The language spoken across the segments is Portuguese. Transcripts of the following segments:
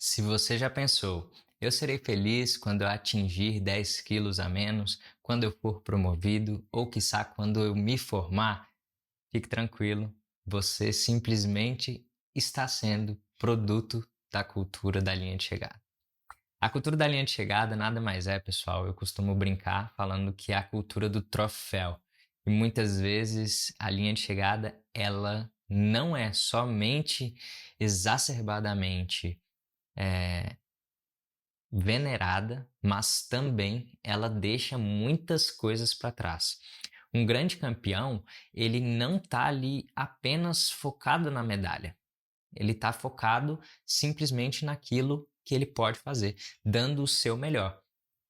Se você já pensou, eu serei feliz quando eu atingir 10 quilos a menos, quando eu for promovido ou quiçá quando eu me formar, fique tranquilo, você simplesmente está sendo produto da cultura da linha de chegada. A cultura da linha de chegada nada mais é, pessoal, eu costumo brincar falando que é a cultura do troféu. E muitas vezes a linha de chegada, ela não é somente exacerbadamente venerada, mas também ela deixa muitas coisas para trás. Um grande campeão, ele não está ali apenas focado na medalha. Ele está focado simplesmente naquilo que ele pode fazer, dando o seu melhor.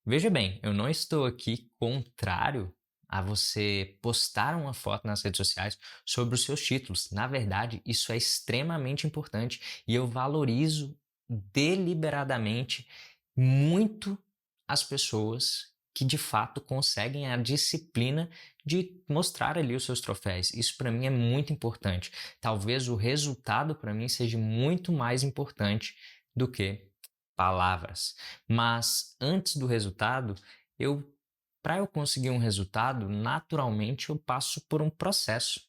Veja bem, eu não estou aqui contrário a você postar uma foto nas redes sociais sobre os seus títulos. Na verdade, isso é extremamente importante e eu valorizo deliberadamente muito as pessoas que de fato conseguem a disciplina de mostrar ali os seus troféus. Isso para mim é muito importante. Talvez o resultado para mim seja muito mais importante do que palavras. Mas antes do resultado, eu para eu conseguir um resultado, naturalmente eu passo por um processo.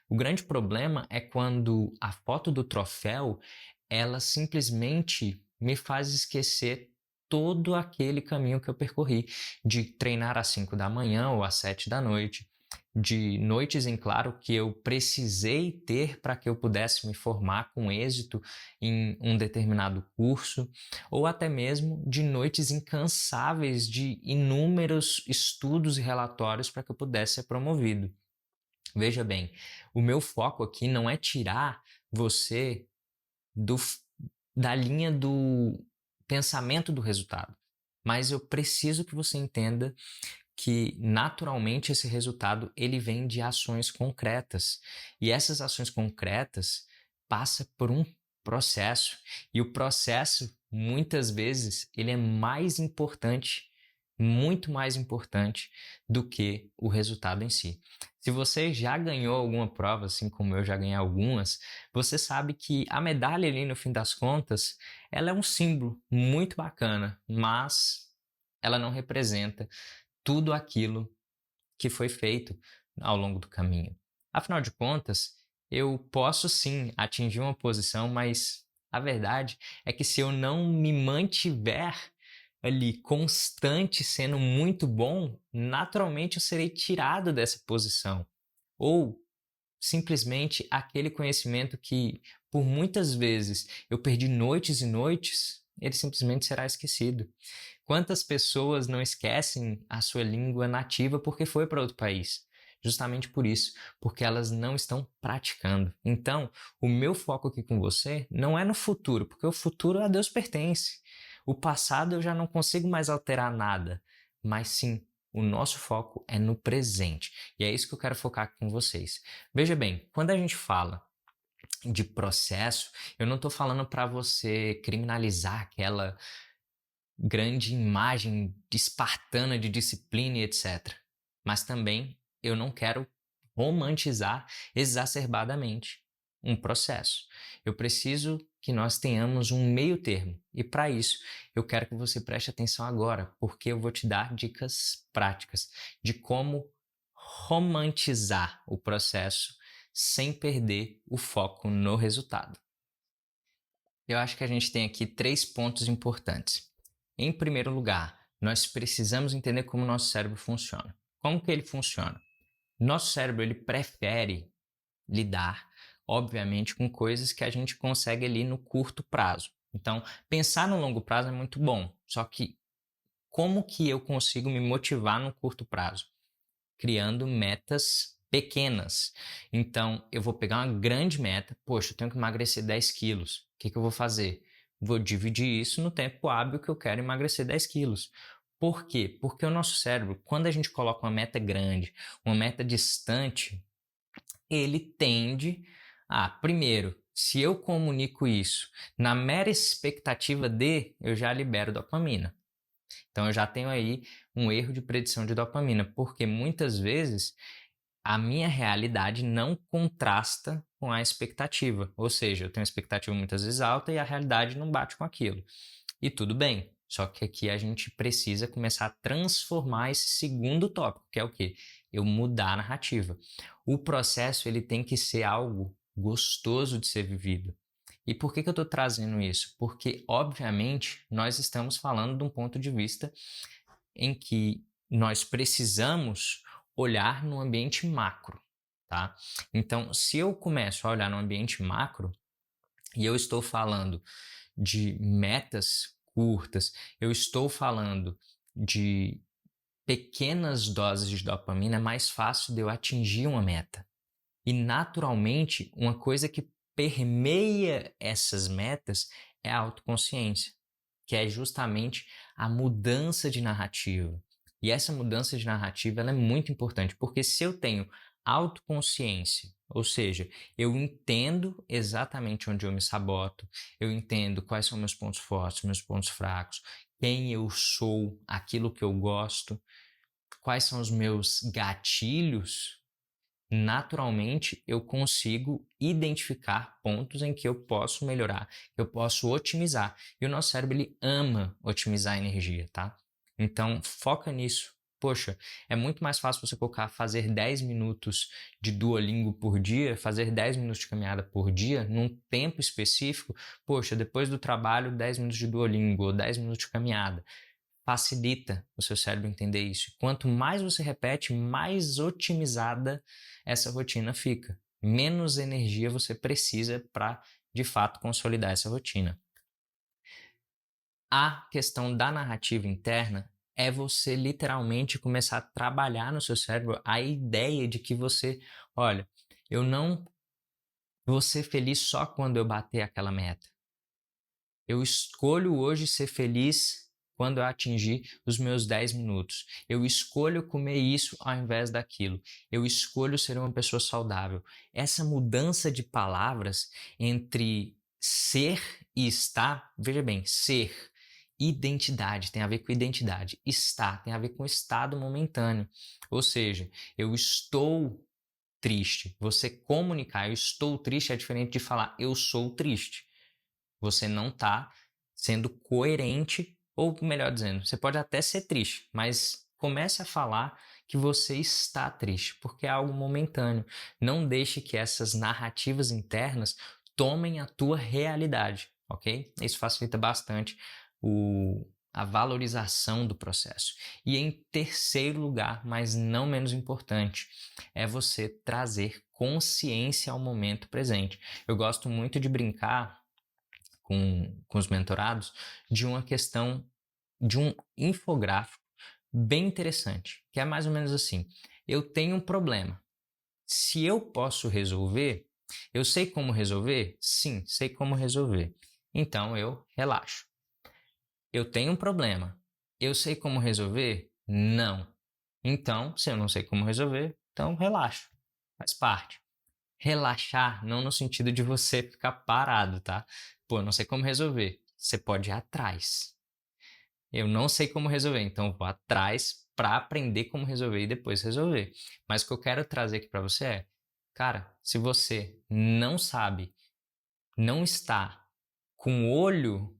O grande problema é quando a foto do troféu, ela simplesmente me faz esquecer todo aquele caminho que eu percorri, de treinar às 5 da manhã ou às 7 da noite, de noites em claro que eu precisei ter para que eu pudesse me formar com êxito em um determinado curso, ou até mesmo de noites incansáveis de inúmeros estudos e relatórios para que eu pudesse ser promovido. Veja bem, o meu foco aqui não é tirar você do, da linha do pensamento do resultado, mas eu preciso que você entenda que naturalmente esse resultado ele vem de ações concretas e essas ações concretas passa por um processo e o processo muitas vezes ele é mais importante, muito mais importante do que o resultado em si. Se você já ganhou alguma prova, assim como eu já ganhei algumas, você sabe que a medalha ali no fim das contas, ela é um símbolo muito bacana, mas ela não representa tudo aquilo que foi feito ao longo do caminho. Afinal de contas, eu posso sim atingir uma posição, mas a verdade é que se eu não me mantiver ali constante, sendo muito bom, naturalmente eu serei tirado dessa posição. Ou simplesmente aquele conhecimento que por muitas vezes eu perdi noites e noites, ele simplesmente será esquecido. Quantas pessoas não esquecem a sua língua nativa porque foi para outro país? Justamente por isso, porque elas não estão praticando. Então, o meu foco aqui com você não é no futuro, porque o futuro a Deus pertence. O passado eu já não consigo mais alterar nada, mas sim, o nosso foco é no presente. E é isso que eu quero focar com vocês. Veja bem, quando a gente fala de processo, eu não estou falando para você criminalizar aquela grande imagem espartana de disciplina e etc. Mas também eu não quero romantizar exacerbadamente um processo. Eu preciso que nós tenhamos um meio termo. E para isso, eu quero que você preste atenção agora, porque eu vou te dar dicas práticas de como romantizar o processo sem perder o foco no resultado. Eu acho que a gente tem aqui 3 pontos importantes. Em primeiro lugar, nós precisamos entender como o nosso cérebro funciona. Como que ele funciona? Nosso cérebro ele prefere lidar, obviamente, com coisas que a gente consegue ali no curto prazo. Então, pensar no longo prazo é muito bom, só que como que eu consigo me motivar no curto prazo? Criando metas pequenas. Então, eu vou pegar uma grande meta. Poxa, eu tenho que emagrecer 10 quilos. O que eu vou fazer? Vou dividir isso no tempo hábil que eu quero emagrecer 10 quilos. Por quê? Porque o nosso cérebro, quando a gente coloca uma meta grande, uma meta distante, ele tende a, primeiro, se eu comunico isso na mera expectativa de, eu já libero dopamina. Então eu já tenho aí um erro de predição de dopamina, porque muitas vezes a minha realidade não contrasta com a expectativa. Ou seja, eu tenho uma expectativa muitas vezes alta e a realidade não bate com aquilo. E tudo bem. Só que aqui a gente precisa começar a transformar esse segundo tópico, que é o quê? Eu mudar a narrativa. O processo ele tem que ser algo gostoso de ser vivido. E por que eu estou trazendo isso? Porque, obviamente, nós estamos falando de um ponto de vista em que nós precisamos olhar no ambiente macro, tá? Então, se eu começo a olhar no ambiente macro e eu estou falando de metas curtas, eu estou falando de pequenas doses de dopamina, é mais fácil de eu atingir uma meta. E naturalmente, uma coisa que permeia essas metas é a autoconsciência, que é justamente a mudança de narrativa. E essa mudança de narrativa ela é muito importante, porque se eu tenho autoconsciência, ou seja, eu entendo exatamente onde eu me saboto, eu entendo quais são meus pontos fortes, meus pontos fracos, quem eu sou, aquilo que eu gosto, quais são os meus gatilhos, naturalmente eu consigo identificar pontos em que eu posso melhorar, que eu posso otimizar. E o nosso cérebro ele ama otimizar a energia, tá? Então foca nisso. Poxa, é muito mais fácil você colocar fazer 10 minutos de Duolingo por dia, fazer 10 minutos de caminhada por dia, num tempo específico. Poxa, depois do trabalho, 10 minutos de Duolingo ou 10 minutos de caminhada. Facilita o seu cérebro entender isso. Quanto mais você repete, mais otimizada essa rotina fica. Menos energia você precisa para, de fato, consolidar essa rotina. A questão da narrativa interna é você literalmente começar a trabalhar no seu cérebro a ideia de que você, olha, eu não vou ser feliz só quando eu bater aquela meta. Eu escolho hoje ser feliz quando eu atingir os meus 10 minutos. Eu escolho comer isso ao invés daquilo. Eu escolho ser uma pessoa saudável. Essa mudança de palavras entre ser e estar, veja bem, ser, identidade, tem a ver com identidade. Estar tem a ver com estado momentâneo. Ou seja, eu estou triste. Você comunicar eu estou triste é diferente de falar eu sou triste. Você não está sendo coerente, ou melhor dizendo, você pode até ser triste, mas comece a falar que você está triste, porque é algo momentâneo. Não deixe que essas narrativas internas tomem a tua realidade, ok? Isso facilita bastante a valorização do processo. E em terceiro lugar, mas não menos importante, é você trazer consciência ao momento presente. Eu gosto muito de brincar com os mentorados de uma questão de um infográfico bem interessante, que é mais ou menos assim: eu tenho um problema. Se eu posso resolver, eu sei como resolver? Sim, sei como resolver. Então eu relaxo. Eu tenho um problema. Eu sei como resolver? Não. Então, se eu não sei como resolver, então relaxo. Faz parte. Relaxar não no sentido de você ficar parado, tá? Pô, não sei como resolver. Você pode ir atrás. Eu não sei como resolver, então vou atrás para aprender como resolver e depois resolver. Mas o que eu quero trazer aqui para você é, cara, se você não sabe, não está com o olho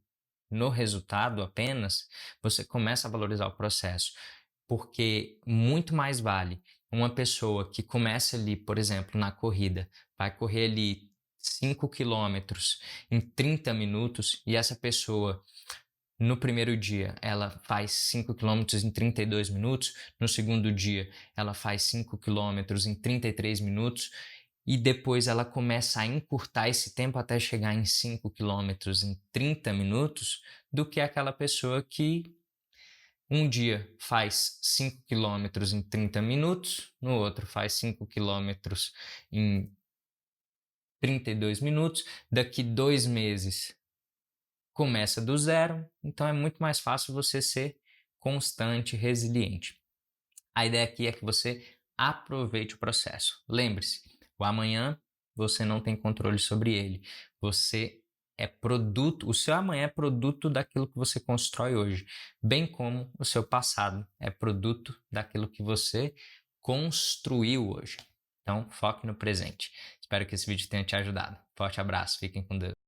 no resultado apenas, você começa a valorizar o processo. Porque muito mais vale uma pessoa que começa ali, por exemplo, na corrida, vai correr ali 5 quilômetros em 30 minutos e essa pessoa no primeiro dia ela faz 5 quilômetros em 32 minutos, no segundo dia ela faz 5 quilômetros em 33 minutos e depois ela começa a encurtar esse tempo até chegar em 5 quilômetros em 30 minutos, do que aquela pessoa que um dia faz 5 quilômetros em 30 minutos, no outro faz 5 quilômetros em 32 minutos, daqui 2 meses começa do zero, então é muito mais fácil você ser constante, resiliente. A ideia aqui é que você aproveite o processo. Lembre-se, o amanhã você não tem controle sobre ele. Você é produto, o seu amanhã é produto daquilo que você constrói hoje, bem como o seu passado é produto daquilo que você construiu hoje. Então, foque no presente. Espero que esse vídeo tenha te ajudado. Forte abraço, fiquem com Deus.